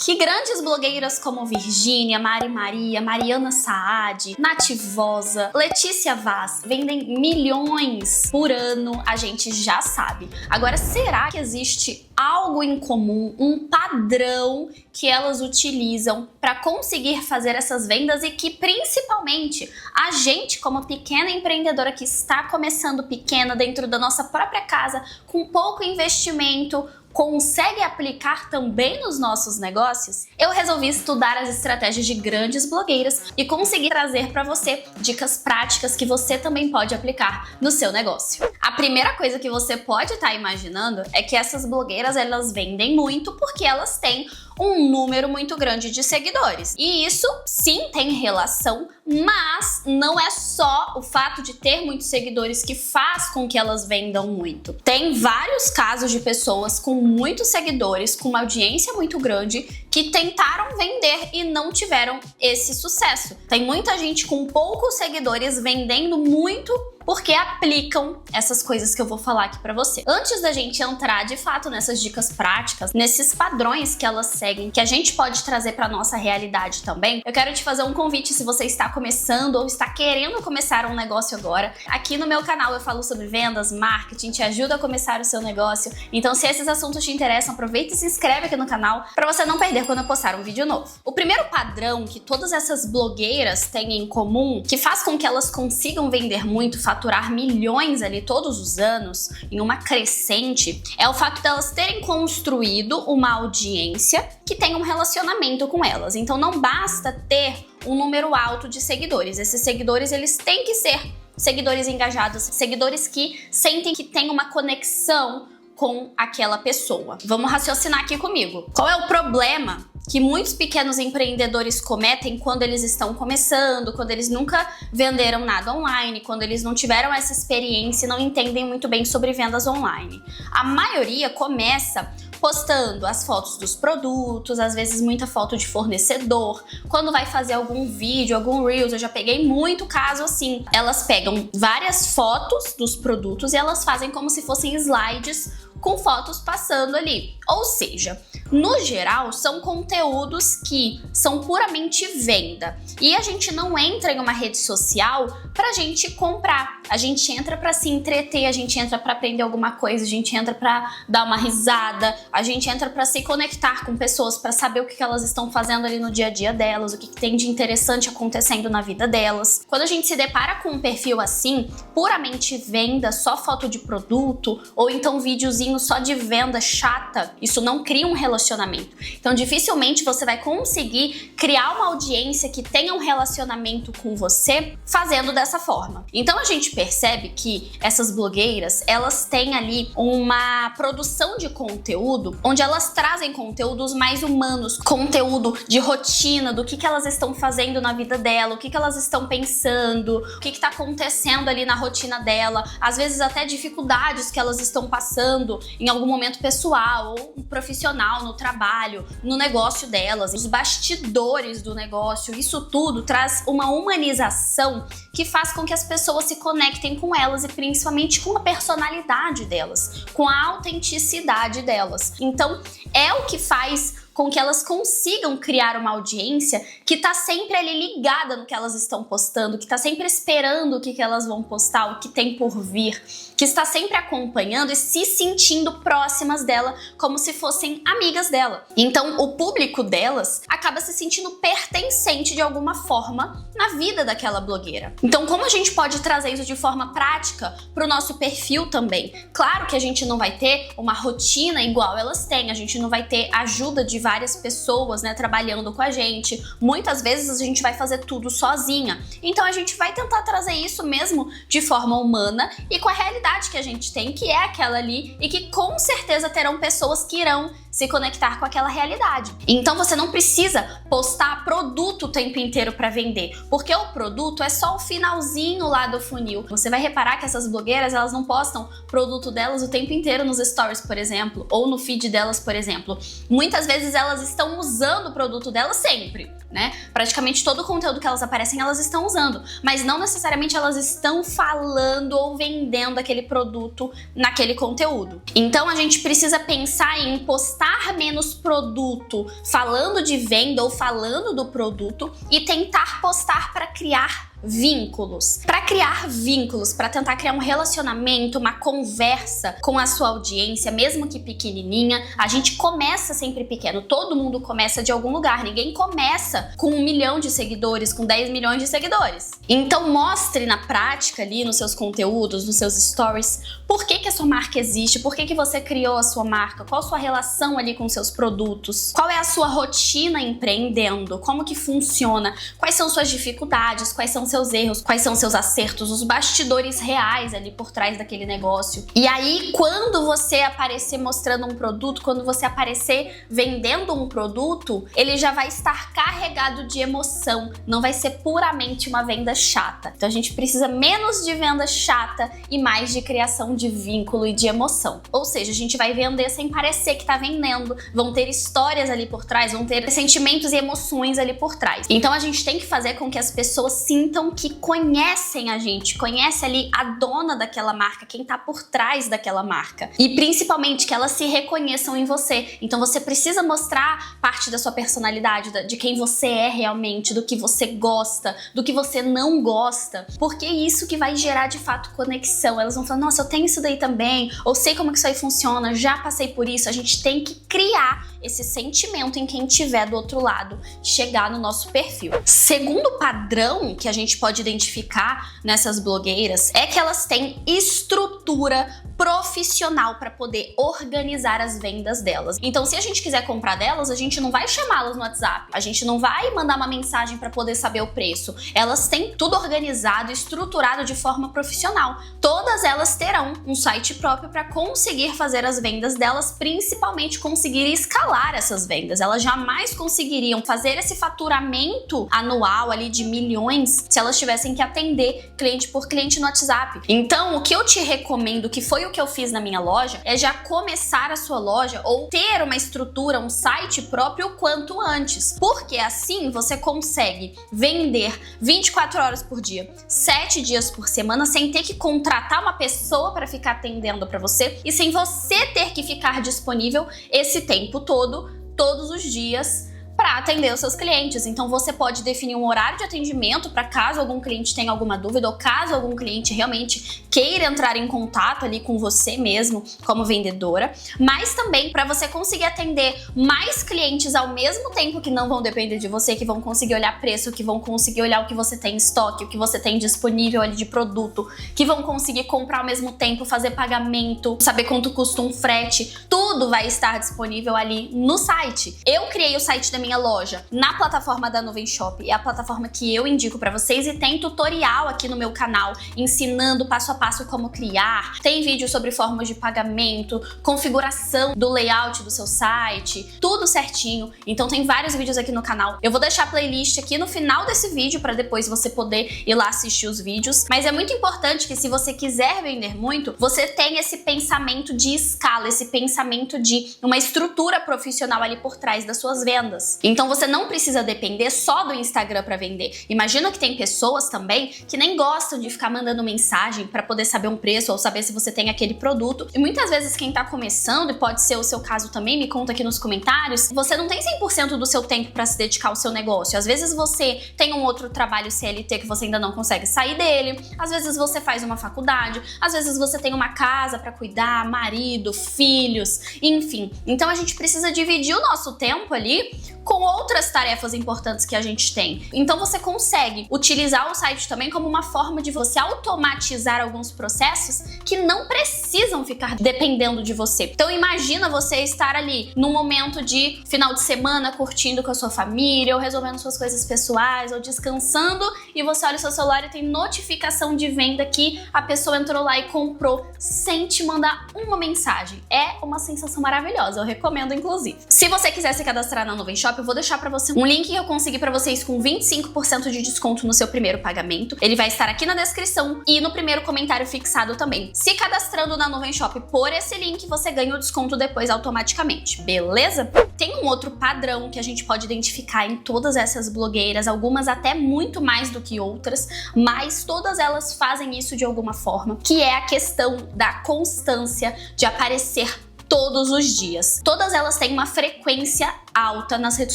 que grandes blogueiras como Virgínia, Mari Maria, Mariana Saad, Nativosa, Letícia Vaz vendem milhões por ano, a gente já sabe. Agora, será que existe algo em comum, um padrão que elas utilizam para conseguir fazer essas vendas e que principalmente a gente, como pequena empreendedora que está começando pequena dentro da nossa própria casa, com pouco investimento, consegue aplicar também nos nossos negócios? Eu resolvi estudar as estratégias de grandes blogueiras e conseguir trazer para você dicas práticas que você também pode aplicar no seu negócio. A primeira coisa que você pode estar imaginando é que essas blogueiras, elas vendem muito porque elas têm um número muito grande de seguidores. E isso sim tem relação, mas não é só o fato de ter muitos seguidores que faz com que elas vendam muito. Tem vários casos de pessoas com muitos seguidores, com uma audiência muito grande, que tentaram vender e não tiveram esse sucesso. Tem muita gente com poucos seguidores vendendo muito porque aplicam essas coisas que eu vou falar aqui pra você. Antes da gente entrar de fato nessas dicas práticas, nesses padrões que elas seguem, que a gente pode trazer pra nossa realidade também, eu quero te fazer um convite se você está começando ou está querendo começar um negócio agora. Aqui no meu canal eu falo sobre vendas, marketing, te ajuda a começar o seu negócio. Então, se esses assuntos te interessam, aproveita e se inscreve aqui no canal pra você não perder quando eu postar um vídeo novo. O primeiro padrão que todas essas blogueiras têm em comum, que faz com que elas consigam vender muito, faturar milhões ali todos os anos, em uma crescente, é o fato delas terem construído uma audiência que tem um relacionamento com elas. Então não basta ter um número alto de seguidores. Esses seguidores, eles têm que ser seguidores engajados, seguidores que sentem que tem uma conexão com aquela pessoa. Vamos raciocinar aqui comigo. Qual é o problema que muitos pequenos empreendedores cometem quando eles estão começando, quando eles nunca venderam nada online, quando eles não tiveram essa experiência e não entendem muito bem sobre vendas online? A maioria começa postando as fotos dos produtos, às vezes muita foto de fornecedor. Quando vai fazer algum vídeo, algum Reels, eu já peguei muito caso assim. Elas pegam várias fotos dos produtos e elas fazem como se fossem slides com fotos passando ali. Ou seja, no geral, são conteúdos que são puramente venda. E a gente não entra em uma rede social pra gente comprar. A gente entra pra se entreter, a gente entra pra aprender alguma coisa, a gente entra pra dar uma risada, a gente entra pra se conectar com pessoas, pra saber o que elas estão fazendo ali no dia a dia delas, o que tem de interessante acontecendo na vida delas. Quando a gente se depara com um perfil assim, puramente venda, só foto de produto, ou então videozinho só de venda chata, isso não cria um relacionamento. Então dificilmente você vai conseguir criar uma audiência que tenha um relacionamento com você fazendo dessa forma. Então a gente percebe que essas blogueiras, elas têm ali uma produção de conteúdo onde elas trazem conteúdos mais humanos, conteúdo de rotina, do que elas estão fazendo na vida dela, o que elas estão pensando, o que está acontecendo ali na rotina dela, às vezes até dificuldades que elas estão passando em algum momento pessoal ou profissional, no trabalho, no negócio delas, os bastidores do negócio. Isso tudo traz uma humanização que faz com que as pessoas se conectem com elas e principalmente com a personalidade delas, com a autenticidade delas. Então, é o que faz com que elas consigam criar uma audiência que tá sempre ali ligada no que elas estão postando, que tá sempre esperando o que elas vão postar, o que tem por vir, que está sempre acompanhando e se sentindo próximas dela, como se fossem amigas dela. Então, o público delas acaba se sentindo pertencente de alguma forma na vida daquela blogueira. Então, como a gente pode trazer isso de forma prática pro nosso perfil também? Claro que a gente não vai ter uma rotina igual elas têm, a gente não vai ter ajuda de várias pessoas, né, trabalhando com a gente. Muitas vezes a gente vai fazer tudo sozinha. Então a gente vai tentar trazer isso mesmo de forma humana e com a realidade que a gente tem, que é aquela ali e que com certeza terão pessoas que irão se conectar com aquela realidade. Então você não precisa postar produto o tempo inteiro para vender, porque o produto é só o finalzinho lá do funil. Você vai reparar que essas blogueiras, elas não postam produto delas o tempo inteiro nos stories, por exemplo, ou no feed delas, por exemplo. Muitas vezes elas estão usando o produto delas sempre, né? Praticamente todo o conteúdo que elas aparecem, elas estão usando, mas não necessariamente elas estão falando ou vendendo aquele daquele produto naquele conteúdo. Então a gente precisa pensar em postar menos produto falando de venda ou falando do produto e tentar postar para criar vínculos. Para criar vínculos, para tentar criar um relacionamento, uma conversa com a sua audiência, mesmo que pequenininha. A gente começa sempre pequeno, todo mundo começa de algum lugar, ninguém começa com 1 milhão de seguidores, com 10 milhões de seguidores. Então mostre na prática ali nos seus conteúdos, nos seus stories, por que a sua marca existe, por que você criou a sua marca, qual a sua relação ali com seus produtos, qual é a sua rotina empreendendo, como que funciona, quais são suas dificuldades, quais são seus erros, quais são seus acertos, os bastidores reais ali por trás daquele negócio. E aí, quando você aparecer mostrando um produto, quando você aparecer vendendo um produto, ele já vai estar carregado de emoção, não vai ser puramente uma venda chata. Então a gente precisa menos de venda chata e mais de criação de vínculo e de emoção. Ou seja, a gente vai vender sem parecer que tá vendendo, vão ter histórias ali por trás, vão ter sentimentos e emoções ali por trás. Então a gente tem que fazer com que as pessoas sintam que conhecem a gente, conhece ali a dona daquela marca, quem tá por trás daquela marca. E principalmente que elas se reconheçam em você. Então você precisa mostrar parte da sua personalidade, de quem você é realmente, do que você gosta, do que você não gosta, porque é isso que vai gerar de fato conexão. Elas vão falar, nossa, eu tenho isso daí também, ou sei como que isso aí funciona, já passei por isso. A gente tem que criar esse sentimento em quem estiver do outro lado, chegar no nosso perfil. Segundo padrão que a gente pode identificar nessas blogueiras é que elas têm estrutura profissional para poder organizar as vendas delas. Então, se a gente quiser comprar delas, a gente não vai chamá-las no WhatsApp, a gente não vai mandar uma mensagem para poder saber o preço. Elas têm tudo organizado, estruturado de forma profissional. Todas elas terão um site próprio para conseguir fazer as vendas delas, principalmente conseguir escalar essas vendas. Elas jamais conseguiriam fazer esse faturamento anual ali de milhões se elas tivessem que atender cliente por cliente no WhatsApp. Então, o que eu te recomendo, que foi o que eu fiz na minha loja, é já começar a sua loja ou ter uma estrutura, um site próprio o quanto antes. Porque assim você consegue vender 24 horas por dia, 7 dias por semana, sem ter que contratar uma pessoa para ficar atendendo para você e sem você ter que ficar disponível esse tempo todo, todos os dias, para atender os seus clientes. Então você pode definir um horário de atendimento para caso algum cliente tenha alguma dúvida ou caso algum cliente realmente queira entrar em contato ali com você mesmo como vendedora, mas também para você conseguir atender mais clientes ao mesmo tempo que não vão depender de você, que vão conseguir olhar preço, que vão conseguir olhar o que você tem em estoque, o que você tem disponível ali de produto, que vão conseguir comprar ao mesmo tempo, fazer pagamento, saber quanto custa um frete, tudo vai estar disponível ali no site. Eu criei o site da minha loja na plataforma da Nuvem Shop, é a plataforma que eu indico para vocês, e tem tutorial aqui no meu canal ensinando passo a passo como criar, tem vídeo sobre formas de pagamento, configuração do layout do seu site, tudo certinho. Então tem vários vídeos aqui no canal. Eu vou deixar a playlist aqui no final desse vídeo para depois você poder ir lá assistir os vídeos, mas é muito importante que se você quiser vender muito, você tenha esse pensamento de escala, esse pensamento de uma estrutura profissional ali por trás das suas vendas. Então você não precisa depender só do Instagram para vender. Imagina que tem pessoas também que nem gostam de ficar mandando mensagem para poder saber um preço ou saber se você tem aquele produto. E muitas vezes quem tá começando, e pode ser o seu caso também, me conta aqui nos comentários, você não tem 100% do seu tempo para se dedicar ao seu negócio. Às vezes você tem um outro trabalho CLT que você ainda não consegue sair dele, às vezes você faz uma faculdade, às vezes você tem uma casa para cuidar, marido, filhos, enfim. Então a gente precisa dividir o nosso tempo ali com outras tarefas importantes que a gente tem. Então você consegue utilizar o site também como uma forma de você automatizar alguns processos que não precisam ficar dependendo de você. Então imagina você estar ali num momento de final de semana curtindo com a sua família, ou resolvendo suas coisas pessoais, ou descansando, e você olha o seu celular e tem notificação de venda que a pessoa entrou lá e comprou sem te mandar uma mensagem. É uma sensação maravilhosa, eu recomendo inclusive. Se você quiser se cadastrar na Nuvem Shop, Shop, eu vou deixar pra você um link que eu consegui pra vocês com 25% de desconto no seu primeiro pagamento. Ele vai estar aqui na descrição e no primeiro comentário fixado também. Se cadastrando na Nuvem Shop por esse link, você ganha o desconto depois automaticamente, beleza? Tem um outro padrão que a gente pode identificar em todas essas blogueiras, algumas até muito mais do que outras, mas todas elas fazem isso de alguma forma, que é a questão da constância de aparecer todos os dias. Todas elas têm uma frequência alta nas redes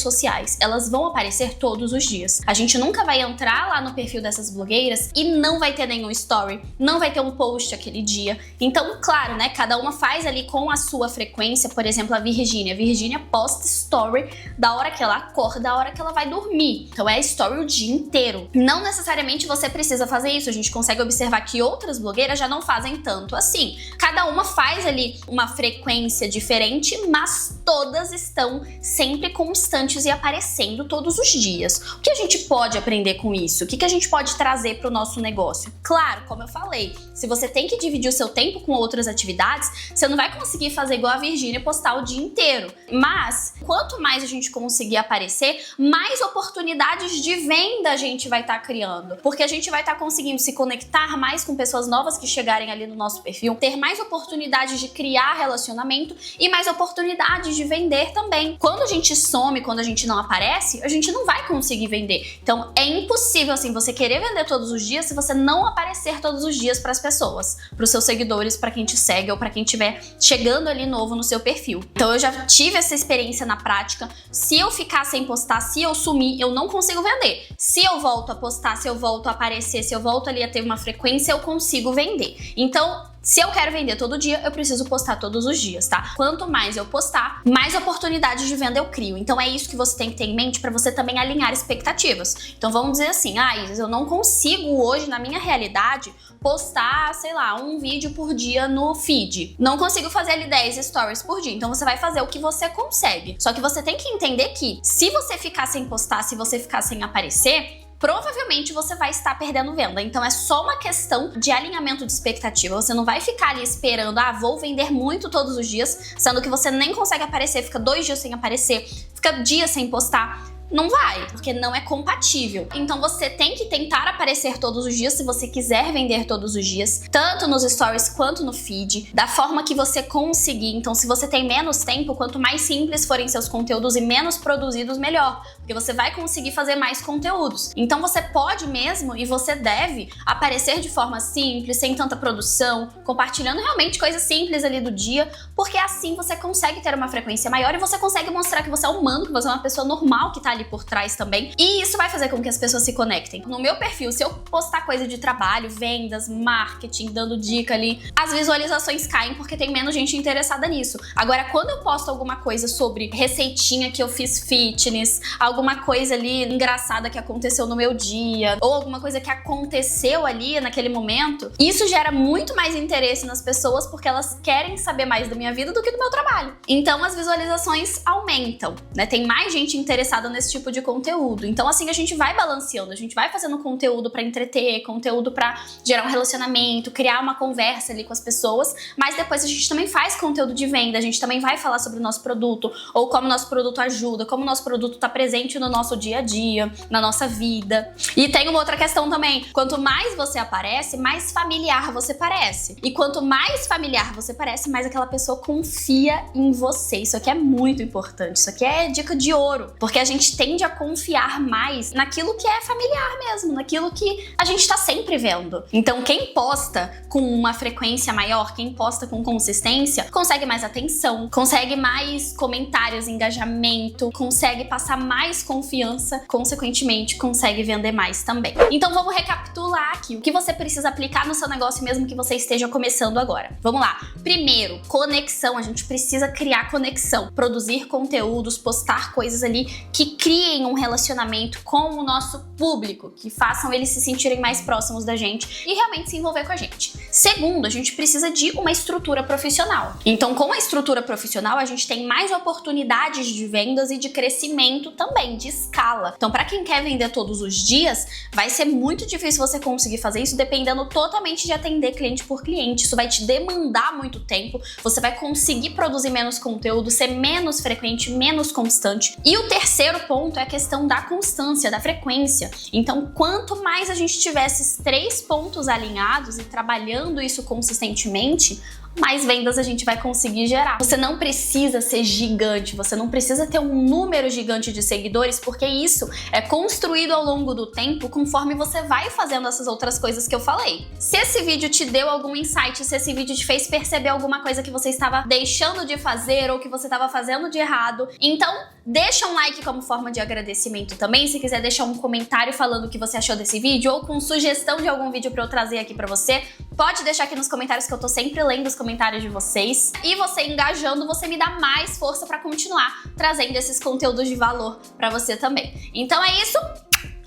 sociais. Elas vão aparecer todos os dias. A gente nunca vai entrar lá no perfil dessas blogueiras e não vai ter nenhum story, não vai ter um post aquele dia. Então, claro, né, cada uma faz ali com a sua frequência. Por exemplo, a Virgínia. A Virgínia posta story da hora que ela acorda, da hora que ela vai dormir. Então é story o dia inteiro. Não necessariamente você precisa fazer isso. A gente consegue observar que outras blogueiras já não fazem tanto assim. Cada uma faz ali uma frequência diferente, mas todas estão sempre constantes e aparecendo todos os dias. O que a gente pode aprender com isso? O que a gente pode trazer para o nosso negócio? Claro, como eu falei, se você tem que dividir o seu tempo com outras atividades, você não vai conseguir fazer igual a Virgínia, postar o dia inteiro. Mas, quanto mais a gente conseguir aparecer, mais oportunidades de venda a gente vai estar criando. Porque a gente vai estar conseguindo se conectar mais com pessoas novas que chegarem ali no nosso perfil, ter mais oportunidades de criar relacionamento e mais oportunidades de vender também. Quando a gente some, quando a gente não aparece, a gente não vai conseguir vender. Então é impossível assim você querer vender todos os dias se você não aparecer todos os dias para as pessoas, para os seus seguidores, para quem te segue ou para quem estiver chegando ali novo no seu perfil. Então eu já tive essa experiência na prática. Se eu ficar sem postar, se eu sumir, eu não consigo vender. Se eu volto a postar, se eu volto a aparecer, se eu volto ali a ter uma frequência, eu consigo vender. Então, se eu quero vender todo dia, eu preciso postar todos os dias, tá? Quanto mais eu postar, mais oportunidades de venda eu crio. Então é isso que você tem que ter em mente para você também alinhar expectativas. Então vamos dizer assim, Isis, eu não consigo hoje, na minha realidade, postar, sei lá, um vídeo por dia no feed. Não consigo fazer ali 10 stories por dia. Então você vai fazer o que você consegue. Só que você tem que entender que se você ficar sem postar, se você ficar sem aparecer, provavelmente você vai estar perdendo venda. Então é só uma questão de alinhamento de expectativa. Você não vai ficar ali esperando, vou vender muito todos os dias, sendo que você nem consegue aparecer, fica 2 dias sem aparecer, fica dias sem postar. Não vai, porque não é compatível. Então você tem que tentar aparecer todos os dias se você quiser vender todos os dias, tanto nos stories quanto no feed, da forma que você conseguir. Então se você tem menos tempo, quanto mais simples forem seus conteúdos e menos produzidos, melhor, porque você vai conseguir fazer mais conteúdos. Então você pode mesmo e você deve aparecer de forma simples, sem tanta produção, compartilhando realmente coisas simples ali do dia, porque assim você consegue ter uma frequência maior e você consegue mostrar que você é humano, que você é uma pessoa normal que tá ali por trás também. E isso vai fazer com que as pessoas se conectem. No meu perfil, se eu postar coisa de trabalho, vendas, marketing, dando dica ali, as visualizações caem porque tem menos gente interessada nisso. Agora, quando eu posto alguma coisa sobre receitinha que eu fiz fitness, alguma coisa ali engraçada que aconteceu no meu dia, ou alguma coisa que aconteceu ali naquele momento, isso gera muito mais interesse nas pessoas porque elas querem saber mais da minha vida do que do meu trabalho. Então as visualizações aumentam, né? Tem mais gente interessada nesse tipo de conteúdo. Então assim a gente vai balanceando, a gente vai fazendo conteúdo pra entreter, conteúdo pra gerar um relacionamento, criar uma conversa ali com as pessoas, mas depois a gente também faz conteúdo de venda, a gente também vai falar sobre o nosso produto, ou como o nosso produto ajuda, como o nosso produto tá presente no nosso dia a dia, na nossa vida. E tem uma outra questão também, quanto mais você aparece, mais familiar você parece. E quanto mais familiar você parece, mais aquela pessoa confia em você. Isso aqui é muito importante, isso aqui é dica de ouro, porque a gente tende a confiar mais naquilo que é familiar mesmo, naquilo que a gente tá sempre vendo. Então quem posta com uma frequência maior, quem posta com consistência, consegue mais atenção, consegue mais comentários, engajamento, consegue passar mais confiança, consequentemente consegue vender mais também. Então vamos recapitular aqui o que você precisa aplicar no seu negócio mesmo que você esteja começando agora. Vamos lá. Primeiro, conexão. A gente precisa criar conexão, produzir conteúdos, postar coisas ali que criem um relacionamento com o nosso público, que façam eles se sentirem mais próximos da gente e realmente se envolver com a gente. Segundo, a gente precisa de uma estrutura profissional. Então, com a estrutura profissional, a gente tem mais oportunidades de vendas e de crescimento também, de escala. Então, para quem quer vender todos os dias, vai ser muito difícil você conseguir fazer isso dependendo totalmente de atender cliente por cliente. Isso vai te demandar muito tempo, você vai conseguir produzir menos conteúdo, ser menos frequente, menos constante. E o terceiro ponto é a questão da constância, da frequência. Então, quanto mais a gente tiver esses 3 pontos alinhados e trabalhando isso consistentemente, mais vendas a gente vai conseguir gerar. Você não precisa ser gigante, você não precisa ter um número gigante de seguidores, porque isso é construído ao longo do tempo conforme você vai fazendo essas outras coisas que eu falei. Se esse vídeo te deu algum insight, se esse vídeo te fez perceber alguma coisa que você estava deixando de fazer ou que você estava fazendo de errado, então deixa um like como forma de agradecimento também. Se quiser deixar um comentário falando o que você achou desse vídeo ou com sugestão de algum vídeo pra eu trazer aqui pra você, pode deixar aqui nos comentários que eu tô sempre lendo os comentários de vocês. E você engajando, você me dá mais força pra continuar trazendo esses conteúdos de valor pra você também. Então é isso,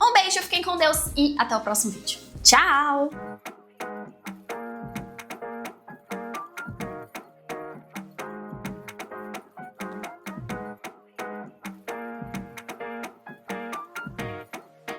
um beijo, fiquem com Deus e até o próximo vídeo. Tchau!